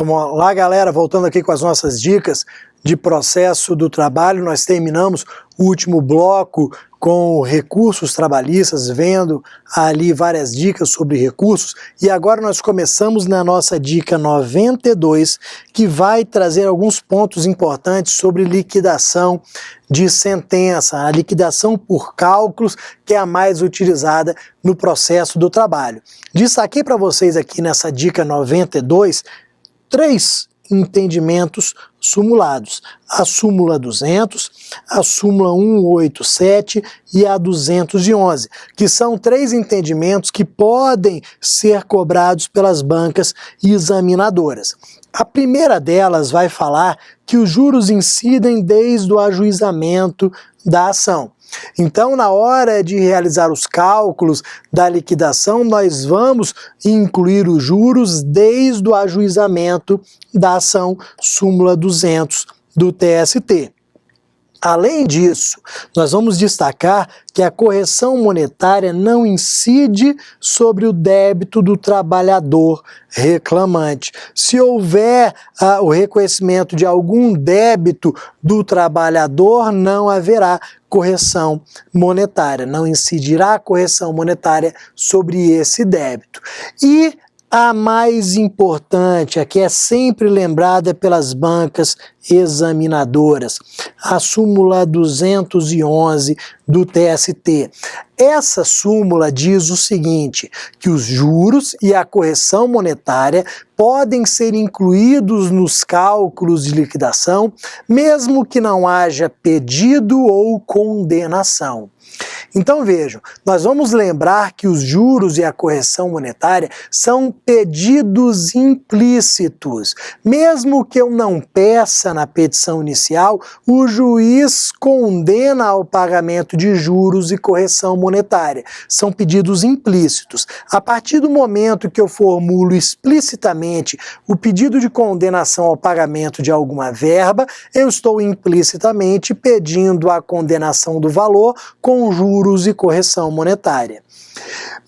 Vamos lá, galera, voltando aqui com as nossas dicas de processo do trabalho. Nós terminamos o último bloco com recursos trabalhistas, vendo ali várias dicas sobre recursos, e agora nós começamos na nossa dica 92, que vai trazer alguns pontos importantes sobre liquidação de sentença, a liquidação por cálculos, que é a mais utilizada no processo do trabalho. Destaquei para vocês aqui nessa dica 92 3 entendimentos sumulados: a súmula 200, a súmula 187 e a 211, que são 3 entendimentos que podem ser cobrados pelas bancas examinadoras. A primeira delas vai falar que os juros incidem desde o ajuizamento da ação. Então, na hora de realizar os cálculos da liquidação, nós vamos incluir os juros desde o ajuizamento da ação, súmula 200 do TST. Além disso, nós vamos destacar que a correção monetária não incide sobre o débito do trabalhador reclamante. Se houver o reconhecimento de algum débito do trabalhador, não haverá correção monetária, não incidirá a correção monetária sobre esse débito. E a mais importante, a que é sempre lembrada pelas bancas examinadoras, a súmula 211 do TST. Essa súmula diz o seguinte, que os juros e a correção monetária podem ser incluídos nos cálculos de liquidação, mesmo que não haja pedido ou condenação. Então vejam, nós vamos lembrar que os juros e a correção monetária são pedidos implícitos. Mesmo que eu não peça na petição inicial, o juiz condena ao pagamento de juros e correção monetária. São pedidos implícitos. A partir do momento que eu formulo explicitamente o pedido de condenação ao pagamento de alguma verba, eu estou implicitamente pedindo a condenação do valor com juros e correção monetária.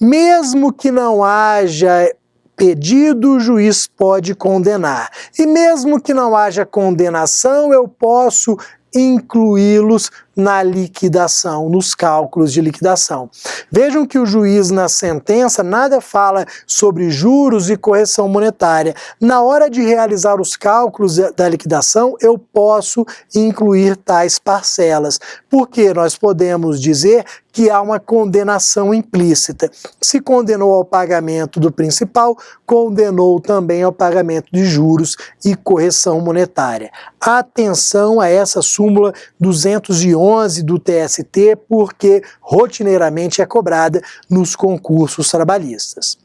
Mesmo que não haja pedido, o juiz pode condenar. E mesmo que não haja condenação, eu posso incluí-los na liquidação, nos cálculos de liquidação. Vejam que o juiz na sentença nada fala sobre juros e correção monetária. Na hora de realizar os cálculos da liquidação, eu posso incluir tais parcelas, porque nós podemos dizer que há uma condenação implícita. Se condenou ao pagamento do principal, condenou também ao pagamento de juros e correção monetária. Atenção a essa súmula 211 do TST, porque rotineiramente é cobrada nos concursos trabalhistas.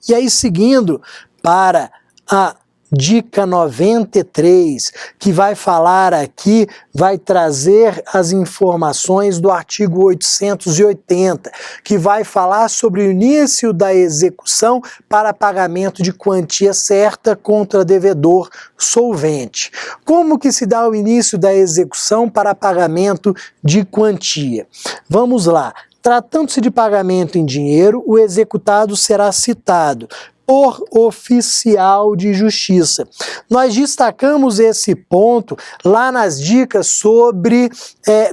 E aí, seguindo para a dica 93, que vai falar aqui, vai trazer as informações do artigo 880, que vai falar sobre o início da execução para pagamento de quantia certa contra devedor solvente. Como que se dá o início da execução para pagamento de quantia? Vamos lá. Tratando-se de pagamento em dinheiro, o executado será citado por oficial de justiça. Nós destacamos esse ponto lá nas dicas sobre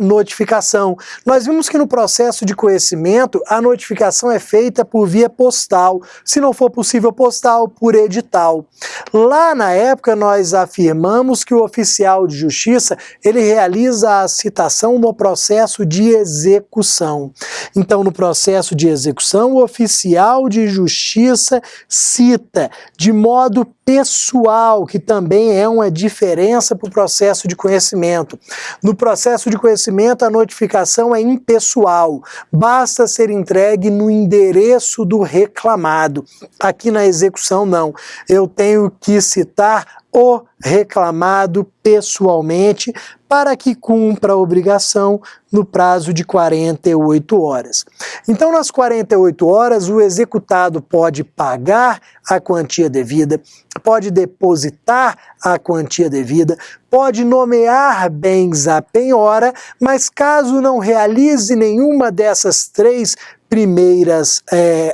notificação. Nós vimos que no processo de conhecimento a notificação é feita por via postal, se não for possível postal, por edital. Lá na época nós afirmamos que o oficial de justiça ele realiza a citação no processo de execução. Então, no processo de execução, o oficial de justiça cita de modo pessoal, que também é uma diferença para o processo de conhecimento. No processo de conhecimento, a notificação é impessoal, basta ser entregue no endereço do reclamado. Aqui na execução, não. Eu tenho que citar o reclamado pessoalmente para que cumpra a obrigação no prazo de 48 horas. Então, nas 48 horas, o executado pode pagar a quantia devida, pode depositar a quantia devida, pode nomear bens à penhora, mas caso não realize nenhuma dessas 3 primeiras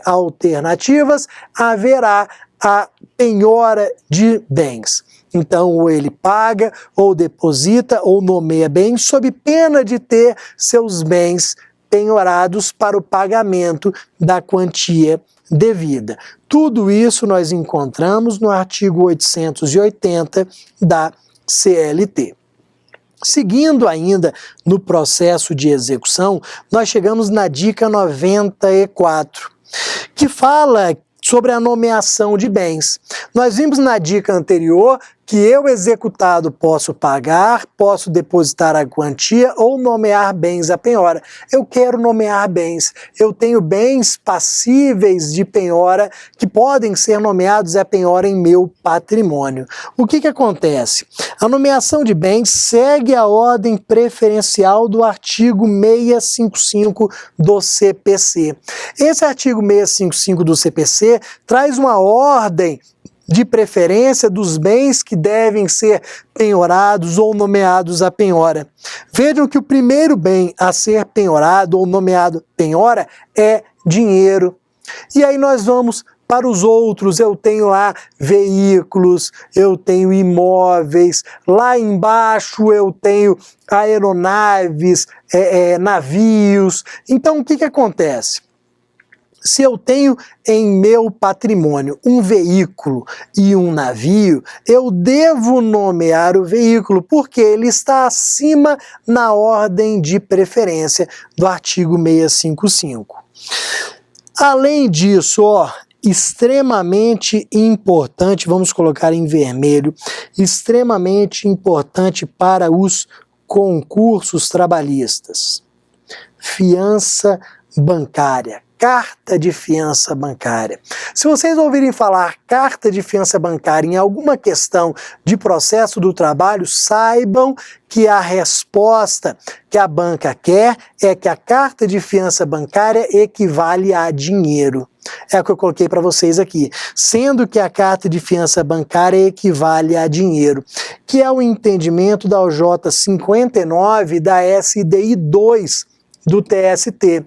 alternativas, haverá a penhora de bens. Então, ou ele paga, ou deposita, ou nomeia bens, sob pena de ter seus bens penhorados para o pagamento da quantia devida. Tudo isso nós encontramos no artigo 880 da CLT. Seguindo ainda no processo de execução, nós chegamos na dica 94, que fala sobre a nomeação de bens. Nós vimos na dica anterior que eu, executado, posso pagar, posso depositar a quantia ou nomear bens à penhora. Eu quero nomear bens. Eu tenho bens passíveis de penhora que podem ser nomeados à penhora em meu patrimônio. O que acontece? A nomeação de bens segue a ordem preferencial do artigo 655 do CPC. Esse artigo 655 do CPC traz uma ordem de preferência dos bens que devem ser penhorados ou nomeados à penhora. Vejam que o primeiro bem a ser penhorado ou nomeado penhora é dinheiro. E aí nós vamos para os outros. Eu tenho lá veículos, eu tenho imóveis, lá embaixo eu tenho aeronaves, navios. Então o que acontece? Se eu tenho em meu patrimônio um veículo e um navio, eu devo nomear o veículo, porque ele está acima na ordem de preferência do artigo 655. Além disso, extremamente importante, vamos colocar em vermelho, extremamente importante para os concursos trabalhistas. Fiança bancária. Carta de fiança bancária. Se vocês ouvirem falar carta de fiança bancária em alguma questão de processo do trabalho, saibam que a resposta que a banca quer é que a carta de fiança bancária equivale a dinheiro. É o que eu coloquei para vocês aqui. Sendo que a carta de fiança bancária equivale a dinheiro, que é o entendimento da OJ 59 da SDI 2 do TST.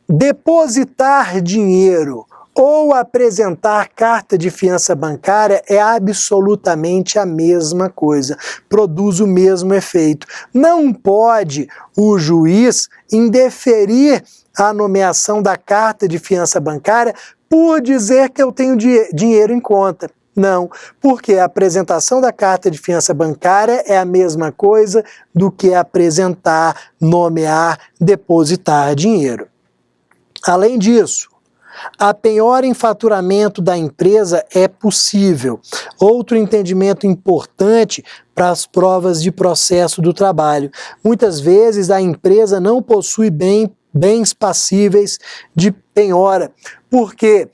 Depositar dinheiro ou apresentar carta de fiança bancária é absolutamente a mesma coisa, produz o mesmo efeito. Não pode o juiz indeferir a nomeação da carta de fiança bancária por dizer que eu tenho dinheiro em conta. Não, porque a apresentação da carta de fiança bancária é a mesma coisa do que apresentar, nomear, depositar dinheiro. Além disso, a penhora em faturamento da empresa é possível. Outro entendimento importante para as provas de processo do trabalho. Muitas vezes a empresa não possui bens passíveis de penhora, porque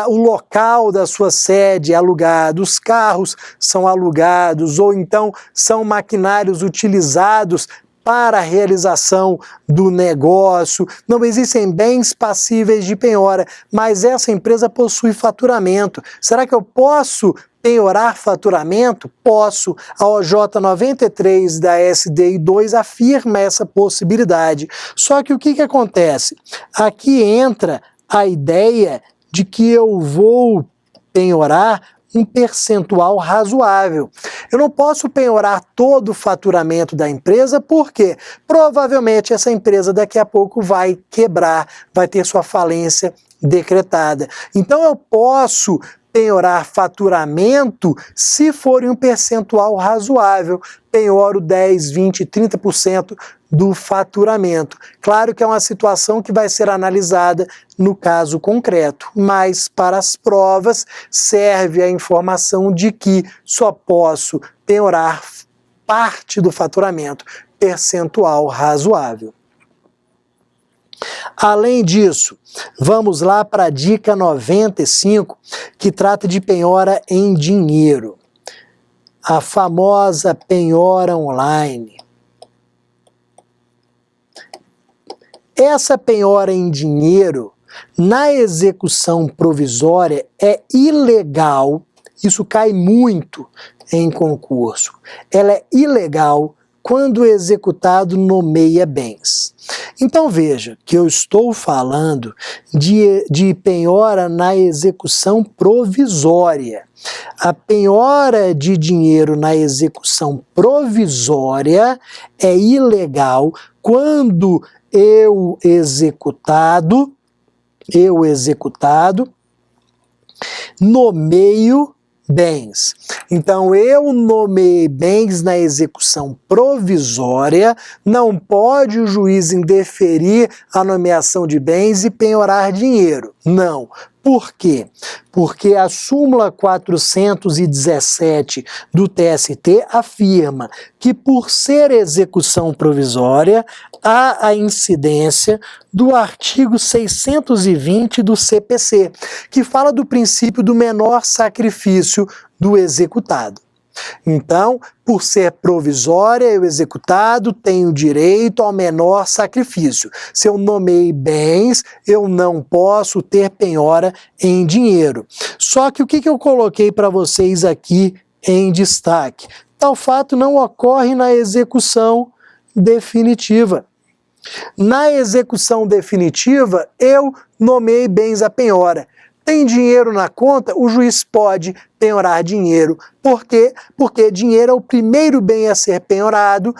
o local da sua sede é alugado, os carros são alugados, ou então são maquinários utilizados para a realização do negócio. Não existem bens passíveis de penhora, mas essa empresa possui faturamento. Será que eu posso penhorar faturamento? Posso. A OJ 93 da SDI 2 afirma essa possibilidade. Só que o que acontece? Aqui entra a ideia de que eu vou penhorar um percentual razoável. Eu não posso penhorar todo o faturamento da empresa, porque provavelmente essa empresa daqui a pouco vai quebrar, vai ter sua falência decretada. Então eu posso penhorar faturamento se for em um percentual razoável. Penhoro 10, 20, 30% do faturamento. Claro que é uma situação que vai ser analisada no caso concreto, mas para as provas serve a informação de que só posso penhorar parte do faturamento, percentual razoável. Além disso, vamos lá para a dica 95, que trata de penhora em dinheiro. A famosa penhora online. Essa penhora em dinheiro, na execução provisória, é ilegal. Isso cai muito em concurso. Ela é ilegal quando o executado nomeia bens. Então veja que eu estou falando de penhora na execução provisória. A penhora de dinheiro na execução provisória é ilegal quando eu executado, nomeio bens. Então, eu nomeei bens na execução provisória, não pode o juiz indeferir a nomeação de bens e penhorar dinheiro. Não. Por quê? Porque a súmula 417 do TST afirma que, por ser execução provisória, há a incidência do artigo 620 do CPC, que fala do princípio do menor sacrifício do executado. Então, por ser provisória, o executado tem o direito ao menor sacrifício. Se eu nomeei bens, eu não posso ter penhora em dinheiro. Só que o que eu coloquei para vocês aqui em destaque? Tal fato não ocorre na execução definitiva. Na execução definitiva, eu nomeei bens à penhora. Tem dinheiro na conta, o juiz pode penhorar dinheiro. Por quê? Porque dinheiro é o primeiro bem a ser penhorado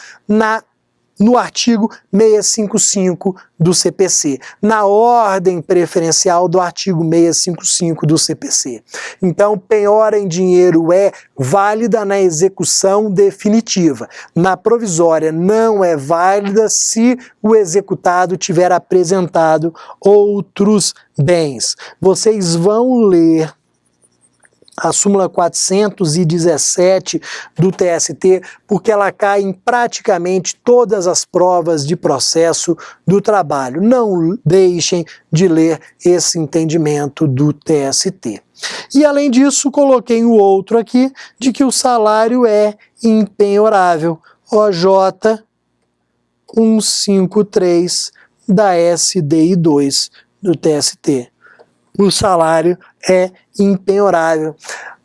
no artigo 655 do CPC, na ordem preferencial do artigo 655 do CPC. Então, penhora em dinheiro é válida na execução definitiva. Na provisória não é válida se o executado tiver apresentado outros bens. Vocês vão ler a súmula 417 do TST, porque ela cai em praticamente todas as provas de processo do trabalho. Não deixem de ler esse entendimento do TST. E além disso, coloquei o outro aqui, de que o salário é impenhorável. OJ 153 da SDI 2 do TST. O salário é impenhorável.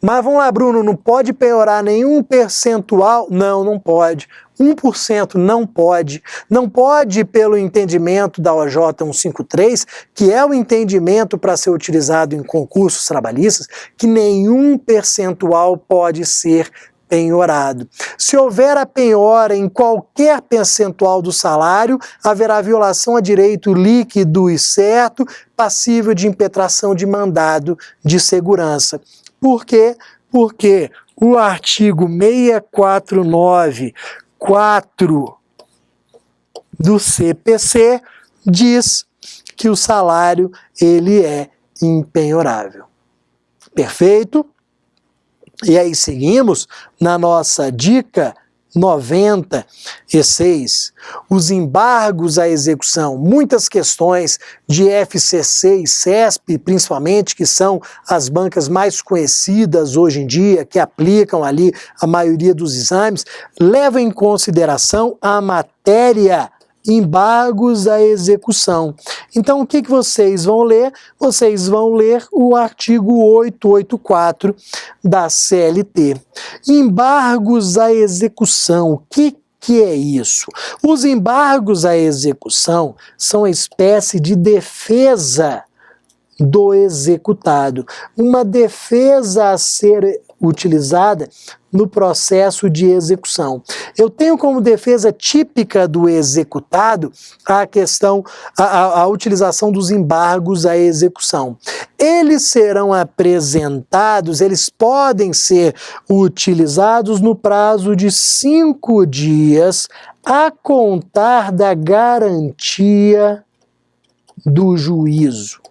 Mas vamos lá, Bruno, não pode penhorar nenhum percentual? Não, não pode. 1% não pode. Não pode pelo entendimento da OJ 153, que é o entendimento para ser utilizado em concursos trabalhistas, que nenhum percentual pode ser penhorado. Se houver a penhora em qualquer percentual do salário, haverá violação a direito líquido e certo, passível de impetração de mandado de segurança. Por quê? Porque o artigo 649.4 do CPC diz que o salário ele é impenhorável. Perfeito? E aí seguimos na nossa dica 96, os embargos à execução. Muitas questões de FCC e CESP, principalmente, que são as bancas mais conhecidas hoje em dia, que aplicam ali a maioria dos exames, levam em consideração a matéria embargos à execução. Então, o que vocês vão ler? Vocês vão ler o artigo 884 da CLT. Embargos à execução. O que é isso? Os embargos à execução são uma espécie de defesa do executado. Uma defesa a ser utilizada no processo de execução. Eu tenho como defesa típica do executado a utilização dos embargos à execução. Eles serão apresentados, eles podem ser utilizados no prazo de 5 dias a contar da garantia do juízo.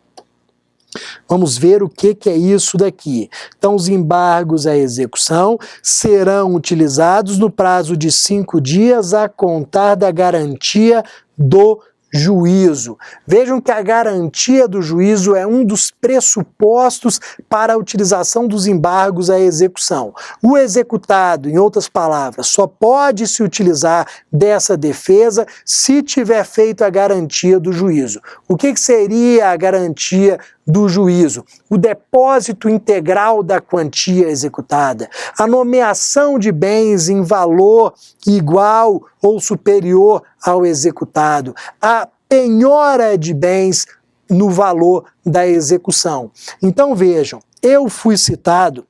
Vamos ver o que é isso daqui. Então, os embargos à execução serão utilizados no prazo de 5 dias a contar da garantia do juízo. Vejam que a garantia do juízo é um dos pressupostos para a utilização dos embargos à execução. O executado, em outras palavras, só pode se utilizar dessa defesa se tiver feito a garantia do juízo. O que seria a garantia do juízo, o depósito integral da quantia executada, a nomeação de bens em valor igual ou superior ao executado, a penhora de bens no valor da execução. Então vejam, eu fui citado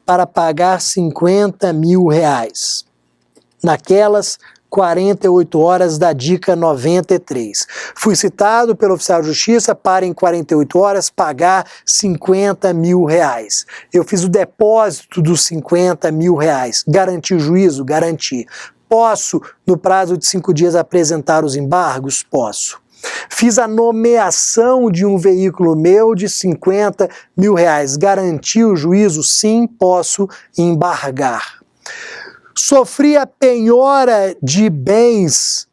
para pagar R$50 mil naquelas 48 horas da dica 93. Fui citado pelo oficial de justiça para em 48 horas pagar R$50 mil. Eu fiz o depósito dos R$50 mil. Garanti o juízo? Garanti. Posso, no prazo de 5 dias, apresentar os embargos? Posso. Fiz a nomeação de um veículo meu de R$50 mil. Garanti o juízo? Sim, posso embargar. Sofri a penhora de bens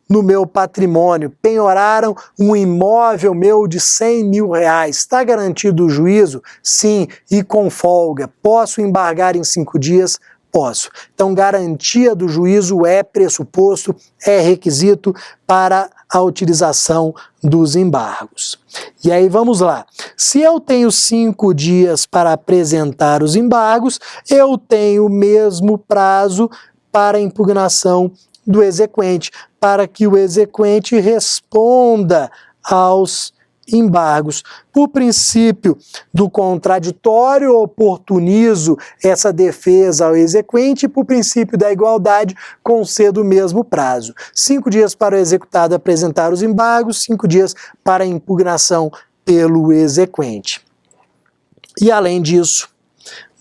no meu patrimônio. Penhoraram um imóvel meu de R$100 mil. Está garantido o juízo? Sim, e com folga. Posso embargar em 5 dias? Posso. Então, garantia do juízo é pressuposto, é requisito para a utilização dos embargos. E aí vamos lá. Se eu tenho 5 dias para apresentar os embargos, eu tenho o mesmo prazo para impugnação do exequente, para que o exequente responda aos embargos. Por princípio do contraditório, oportunizo essa defesa ao exequente e por princípio da igualdade concedo o mesmo prazo. 5 dias para o executado apresentar os embargos, 5 dias para a impugnação pelo exequente. E além disso,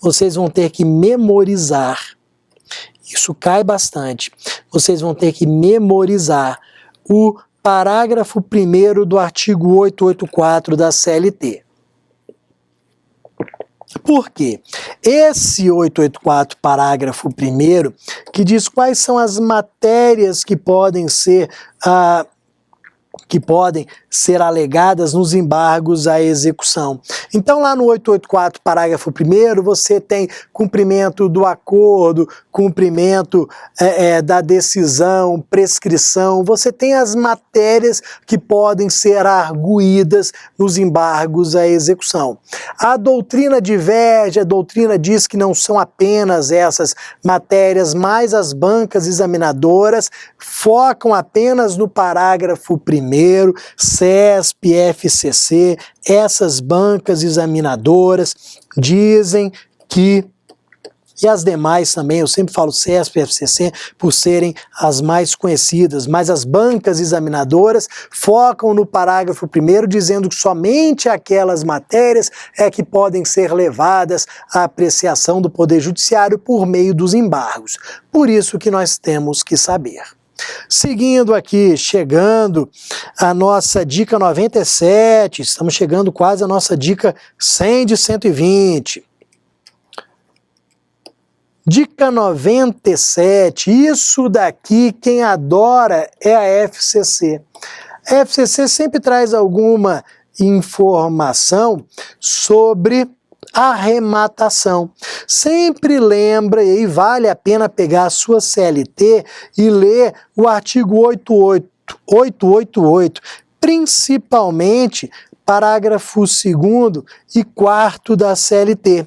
vocês vão ter que memorizar, isso cai bastante, vocês vão ter que memorizar o parágrafo 1º do artigo 884 da CLT. Por quê? Esse 884, parágrafo 1º, que diz quais são as matérias que podem ser alegadas nos embargos à execução. Então, lá no 884, parágrafo 1º, você tem cumprimento do acordo, cumprimento da decisão, prescrição, você tem as matérias que podem ser arguídas nos embargos à execução. A doutrina diverge, a doutrina diz que não são apenas essas matérias, mas as bancas examinadoras focam apenas no parágrafo 1º, CESP, FCC, essas bancas examinadoras dizem que, e as demais também, eu sempre falo CESP e FCC por serem as mais conhecidas, mas as bancas examinadoras focam no parágrafo 1º dizendo que somente aquelas matérias é que podem ser levadas à apreciação do Poder Judiciário por meio dos embargos. Por isso que nós temos que saber. Seguindo aqui, chegando a nossa dica 97, estamos chegando quase a nossa dica 100 de 120. Dica 97, isso daqui quem adora é a FCC. A FCC sempre traz alguma informação sobre arrematação. Sempre lembra, e aí vale a pena pegar a sua CLT e ler o artigo 888, principalmente parágrafo 2º e 4º da CLT.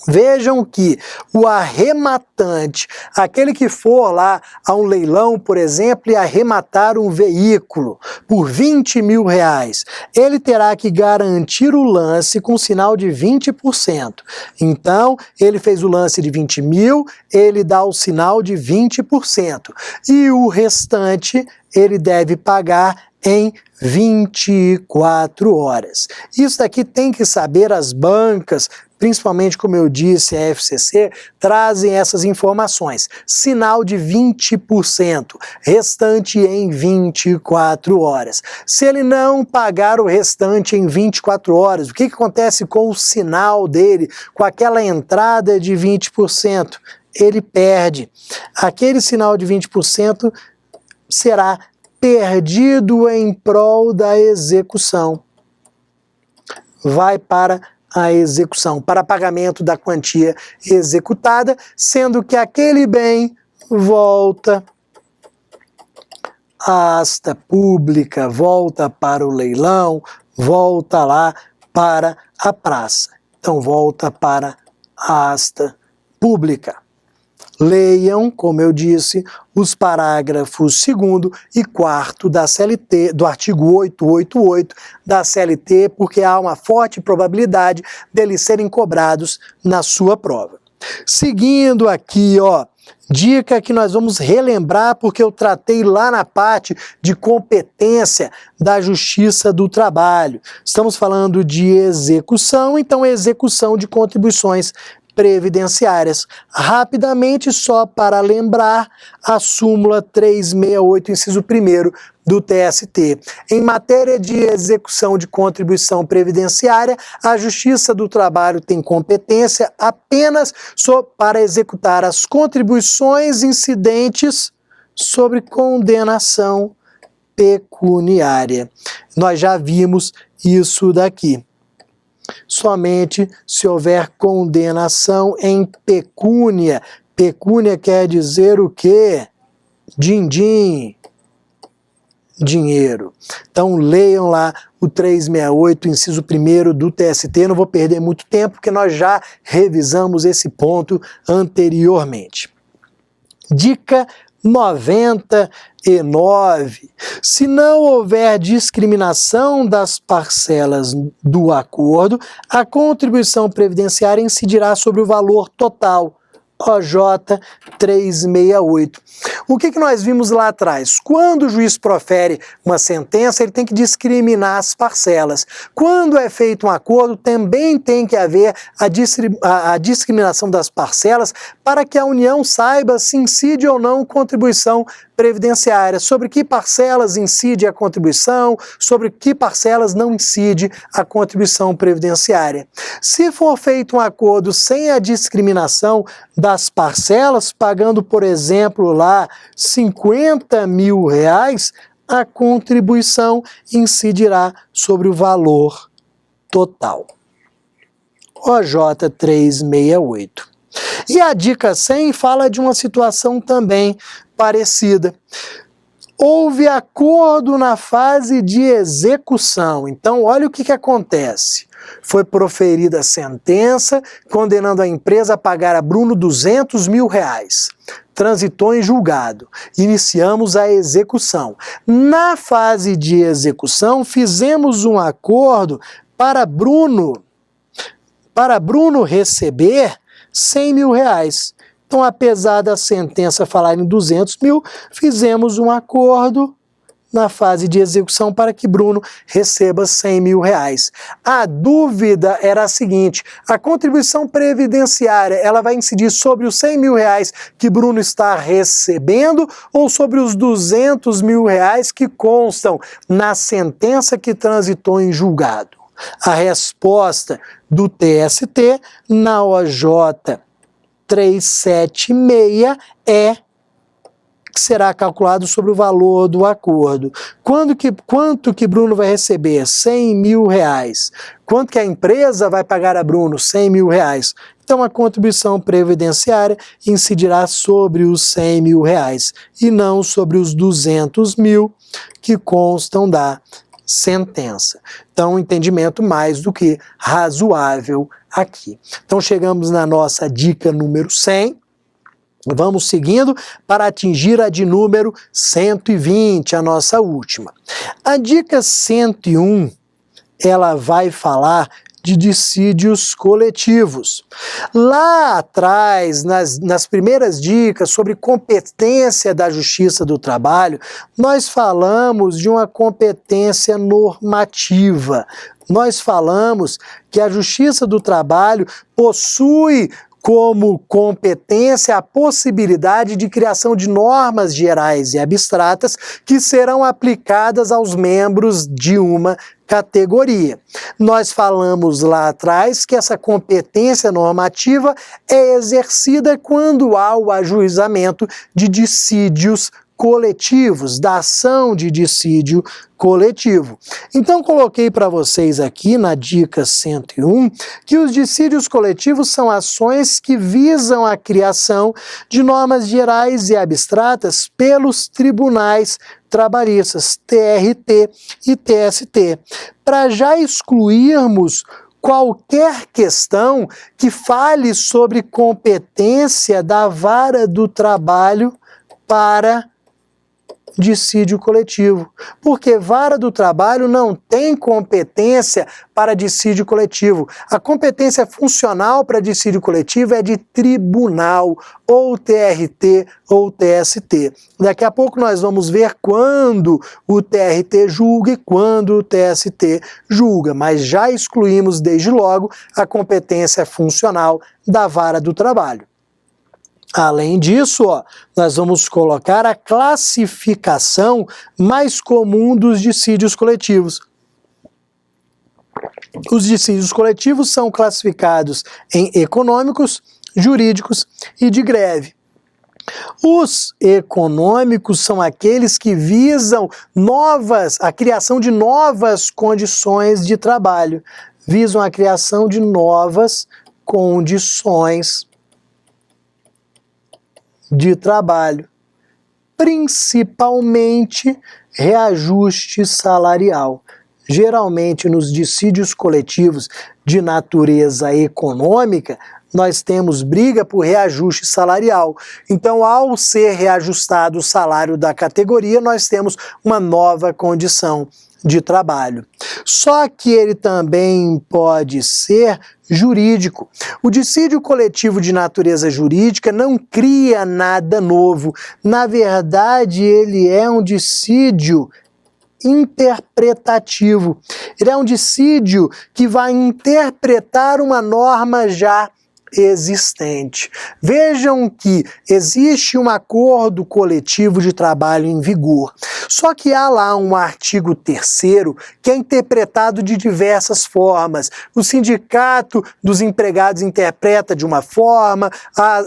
Vejam que o arrematante, aquele que for lá a um leilão, por exemplo, e arrematar um veículo por R$20 mil, ele terá que garantir o lance com sinal de 20%. Então, ele fez o lance de 20 mil, ele dá o sinal de 20%. E o restante ele deve pagar em 24 horas. Isso daqui tem que saber as bancas, principalmente, como eu disse, a FCC, trazem essas informações. Sinal de 20%, restante em 24 horas. Se ele não pagar o restante em 24 horas, o que acontece com o sinal dele, com aquela entrada de 20%? Ele perde. Aquele sinal de 20% será perdido em prol da execução. Vai para a execução, para pagamento da quantia executada, sendo que aquele bem volta a asta pública, volta para o leilão, volta lá para a praça. Então, volta para a asta pública. Leiam, como eu disse, os parágrafos 2º e 4º da CLT, do artigo 888 da CLT, porque há uma forte probabilidade deles serem cobrados na sua prova. Seguindo aqui, ó, dica que nós vamos relembrar porque eu tratei lá na parte de competência da Justiça do Trabalho. Estamos falando de execução, então execução de contribuições previdenciárias. Rapidamente, só para lembrar, a súmula 368, inciso 1º do TST. Em matéria de execução de contribuição previdenciária, a Justiça do Trabalho tem competência apenas para executar as contribuições incidentes sobre condenação pecuniária. Nós já vimos isso daqui. Somente se houver condenação em pecúnia. Pecúnia quer dizer o quê? Din-din. Dinheiro. Então leiam lá o 368, inciso 1º do TST. Não vou perder muito tempo, porque nós já revisamos esse ponto anteriormente. Dica 99. Se não houver discriminação das parcelas do acordo, a contribuição previdenciária incidirá sobre o valor total. OJ 368. O que nós vimos lá atrás? Quando o juiz profere uma sentença, ele tem que discriminar as parcelas. Quando é feito um acordo, também tem que haver a discriminação das parcelas para que a União saiba se incide ou não contribuição previdenciária, sobre que parcelas incide a contribuição, sobre que parcelas não incide a contribuição previdenciária. Se for feito um acordo sem a discriminação das parcelas, pagando, por exemplo, lá R$50 mil, a contribuição incidirá sobre o valor total. OJ 368. E a dica 100 fala de uma situação também parecida. Houve acordo na fase de execução. Então, olha o que acontece. Foi proferida a sentença condenando a empresa a pagar a Bruno R$200 mil. Transitou em julgado. Iniciamos a execução. Na fase de execução, fizemos um acordo para Bruno receber R$100 mil. Então, apesar da sentença falar em 200 mil, fizemos um acordo na fase de execução para que Bruno receba R$100 mil. A dúvida era a seguinte: a contribuição previdenciária, ela vai incidir sobre os R$100 mil que Bruno está recebendo ou sobre os R$200 mil que constam na sentença que transitou em julgado? A resposta do TST na OJ 376 é que será calculado sobre o valor do acordo. Quanto que Bruno vai receber? R$100 mil. Quanto que a empresa vai pagar a Bruno? R$100 mil. Então a contribuição previdenciária incidirá sobre os R$100 mil e não sobre os 200 mil que constam da sentença. Então, um entendimento mais do que razoável aqui. Então, chegamos na nossa dica número 100. Vamos seguindo para atingir a de número 120, a nossa última. A dica 101, ela vai falar de dissídios coletivos. Lá atrás, nas primeiras dicas sobre competência da Justiça do Trabalho, nós falamos de uma competência normativa. Nós falamos que a Justiça do Trabalho possui como competência a possibilidade de criação de normas gerais e abstratas que serão aplicadas aos membros de uma categoria. Nós falamos lá atrás que essa competência normativa é exercida quando há o ajuizamento de dissídios coletivos, da ação de dissídio coletivo. Então coloquei para vocês aqui na dica 101 que os dissídios coletivos são ações que visam a criação de normas gerais e abstratas pelos tribunais trabalhistas, TRT e TST, para já excluirmos qualquer questão que fale sobre competência da vara do trabalho para dissídio coletivo, porque vara do trabalho não tem competência para dissídio coletivo. A competência funcional para dissídio coletivo é de tribunal, ou TRT ou TST. Daqui a pouco nós vamos ver quando o TRT julga e quando o TST julga, mas já excluímos desde logo a competência funcional da vara do trabalho. Além disso, nós vamos colocar a classificação mais comum dos dissídios coletivos. Os dissídios coletivos são classificados em econômicos, jurídicos e de greve. Os econômicos são aqueles que visam a criação de novas condições de trabalho, visam a criação de novas condições de trabalho, principalmente reajuste salarial. Geralmente, nos dissídios coletivos de natureza econômica, nós temos briga por reajuste salarial. Então, ao ser reajustado o salário da categoria, nós temos uma nova condição de trabalho. Só que ele também pode ser jurídico. O dissídio coletivo de natureza jurídica não cria nada novo. Na verdade, ele é um dissídio interpretativo. Ele é um dissídio que vai interpretar uma norma já existente. Vejam que existe um acordo coletivo de trabalho em vigor, só que há lá um artigo 3º que é interpretado de diversas formas. O sindicato dos empregados interpreta de uma forma,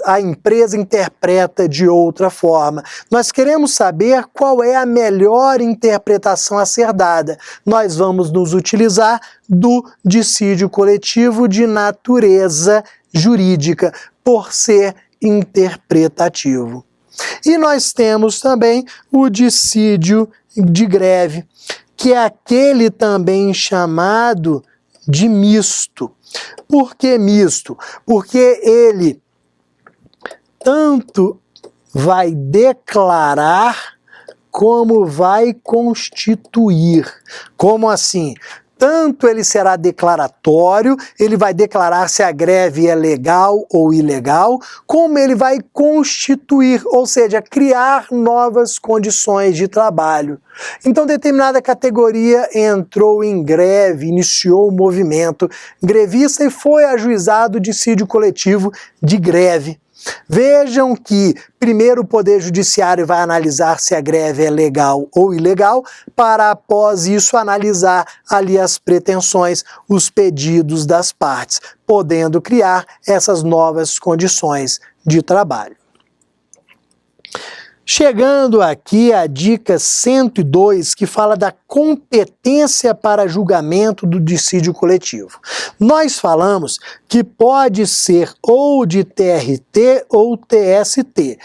a empresa interpreta de outra forma. Nós queremos saber qual é a melhor interpretação a ser dada. Nós vamos nos utilizar do dissídio coletivo de natureza jurídica, por ser interpretativo. E nós temos também o dissídio de greve, que é aquele também chamado de misto. Por que misto? Porque ele tanto vai declarar como vai constituir. Como assim? Tanto ele será declaratório, ele vai declarar se a greve é legal ou ilegal, como ele vai constituir, ou seja, criar novas condições de trabalho. Então, determinada categoria entrou em greve, iniciou o movimento grevista e foi ajuizado o dissídio coletivo de greve. Vejam que primeiro o Poder Judiciário vai analisar se a greve é legal ou ilegal, para após isso analisar ali as pretensões, os pedidos das partes, podendo criar essas novas condições de trabalho. Chegando aqui à dica 102, que fala da competência para julgamento do dissídio coletivo. Nós falamos que pode ser ou de TRT ou TST,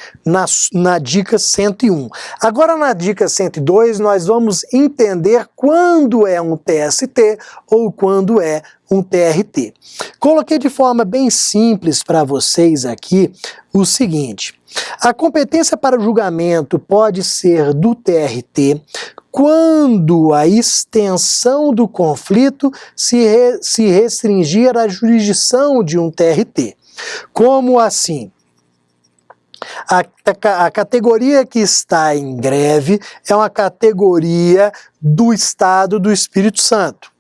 na dica 101. Agora, na dica 102, nós vamos entender quando é um TST ou quando é um TRT. Coloquei de forma bem simples para vocês aqui o seguinte: a competência para o julgamento pode ser do TRT quando a extensão do conflito se restringir à jurisdição de um TRT. Como assim? A categoria que está em greve é uma categoria do Estado do Espírito Santo.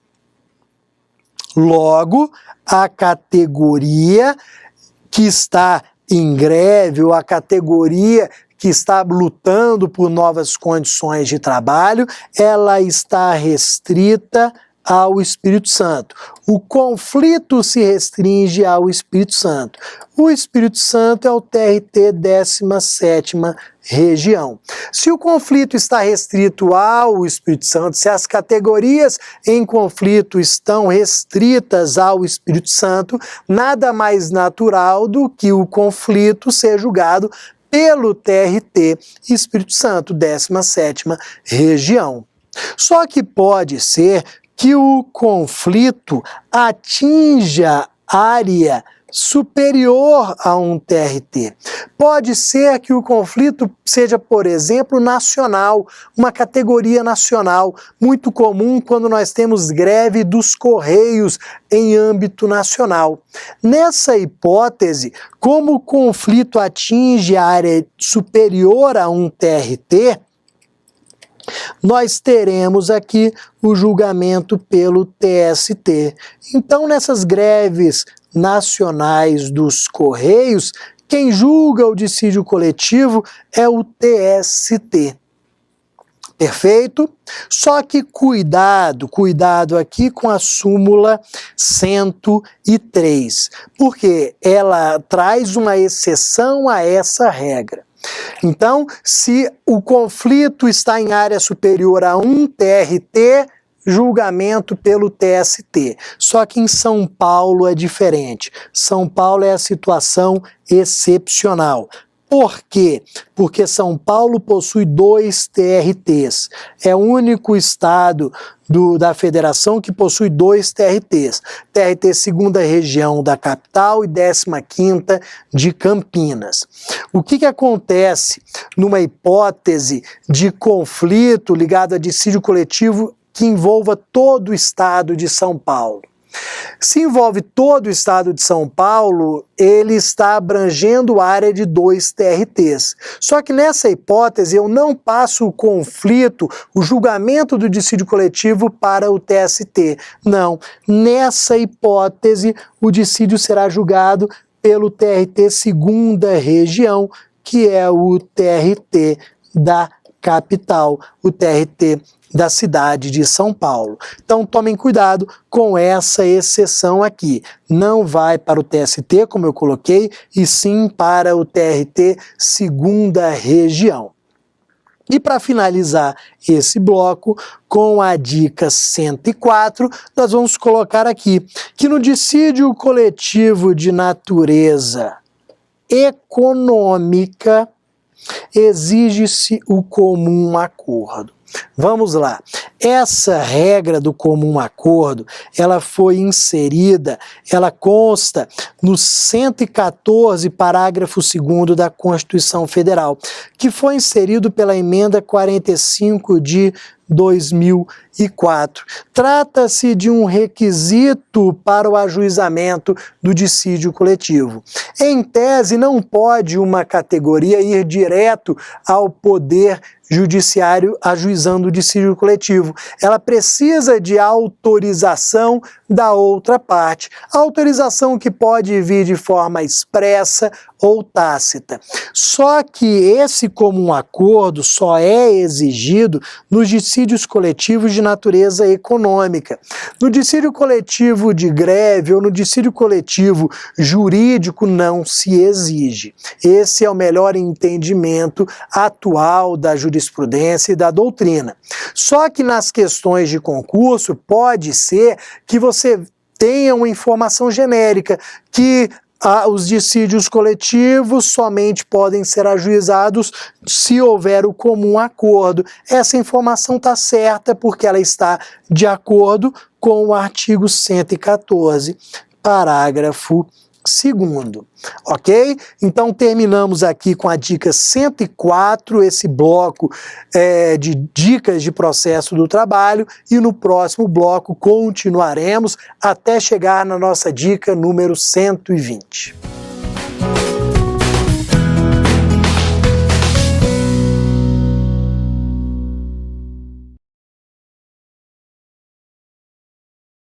Logo, a categoria que está em greve, ou a categoria que está lutando por novas condições de trabalho, ela está restrita ao Espírito Santo. O conflito se restringe ao Espírito Santo. O Espírito Santo é o TRT 17ª região. Se o conflito está restrito ao Espírito Santo, se as categorias em conflito estão restritas ao Espírito Santo, nada mais natural do que o conflito ser julgado pelo TRT Espírito Santo 17ª região. Só que pode ser que o conflito atinja área superior a um TRT. Pode ser que o conflito seja, por exemplo, nacional, uma categoria nacional, muito comum quando nós temos greve dos Correios em âmbito nacional. Nessa hipótese, como o conflito atinge a área superior a um TRT, nós teremos aqui o julgamento pelo TST. Então, nessas greves nacionais dos Correios, quem julga o dissídio coletivo é o TST. Perfeito? Só que cuidado aqui com a súmula 103, porque ela traz uma exceção a essa regra. Então, se o conflito está em área superior a um TRT, julgamento pelo TST. Só que em São Paulo é diferente. São Paulo é a situação excepcional. Por quê? Porque São Paulo possui 2 TRTs. É o único estado da federação que possui 2 TRTs. TRT 2ª região da capital e 15ª de Campinas. O que acontece numa hipótese de conflito ligado a dissídio coletivo que envolva todo o estado de São Paulo? Se envolve todo o estado de São Paulo, ele está abrangendo a área de 2 TRTs. Só que nessa hipótese eu não passo o conflito, o julgamento do dissídio coletivo para o TST. Não, nessa hipótese o dissídio será julgado pelo TRT 2ª região, que é o TRT da capital, o TRT da cidade de São Paulo. Então tomem cuidado com essa exceção aqui. Não vai para o TST, como eu coloquei, e sim para o TRT 2ª região. E para finalizar esse bloco, com a dica 104, nós vamos colocar aqui que no dissídio coletivo de natureza econômica exige-se o comum acordo. Vamos lá. Essa regra do comum acordo, ela foi inserida, ela consta no 114, parágrafo 2º da Constituição Federal, que foi inserido pela emenda 45 de 2004. Trata-se de um requisito para o ajuizamento do dissídio coletivo. Em tese, não pode uma categoria ir direto ao poder judiciário ajuizando o dissídio coletivo. Ela precisa de autorização da outra parte. Autorização que pode vir de forma expressa ou tácita. Só que esse comum acordo só é exigido nos dissídios coletivos de natureza econômica. No dissídio coletivo de greve ou no dissídio coletivo jurídico não se exige. Esse é o melhor entendimento atual da jurisprudência e da doutrina. Só que nas questões de concurso pode ser que você tenha uma informação genérica que os dissídios coletivos somente podem ser ajuizados se houver o comum acordo. Essa informação está certa porque ela está de acordo com o artigo 114, parágrafo 2º, ok? Então terminamos aqui com a dica 104, esse bloco de dicas de processo do trabalho, e no próximo bloco continuaremos até chegar na nossa dica número 120.